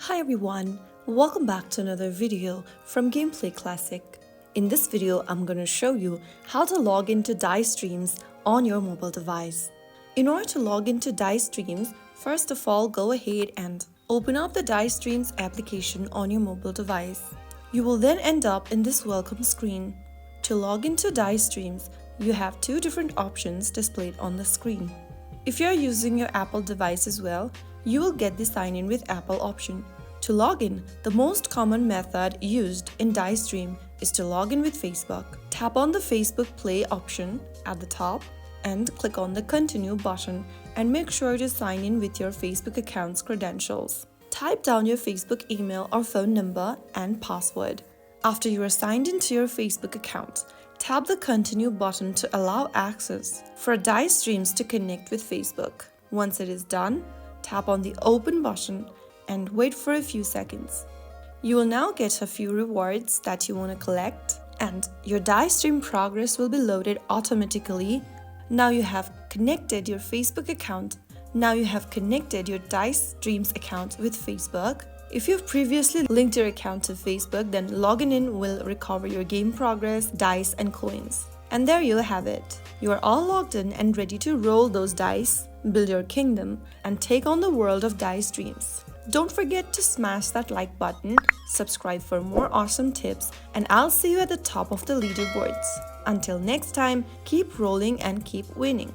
Hi everyone, welcome back to another video from Gameplay Classic. In this video, I'm going to show you how to log into Dice Streams on your mobile device. In order to log into Dice Streams, first of all, go ahead and open up the Dice Streams application on your mobile device. You will then end up in this welcome screen. To log into Dice Streams, you have two different options displayed on the screen. If you are using your Apple device as well, you will get the sign in with Apple option. To log in, the most common method used in Dice Stream is to log in with Facebook. Tap on the Facebook Play option at the top and click on the Continue button and make sure to sign in with your Facebook account's credentials. Type down your Facebook email or phone number and password. After you are signed into your Facebook account, tap the Continue button to allow access for Dice Streams to connect with Facebook. Once it is done, tap on the Open button and wait for a few seconds. You will now get a few rewards that you want to collect, and your Dice Stream progress will be loaded automatically. Now you have connected your Facebook account. Now you have connected your Dice Streams account with Facebook. If you've previously linked your account to Facebook, then logging in will recover your game progress, dice, and coins. And there you have it. You are all logged in and ready to roll those dice, build your kingdom, and take on the world of Dice Dreams. Don't forget to smash that like button, subscribe for more awesome tips, and I'll see you at the top of the leaderboards. Until next time, keep rolling and keep winning.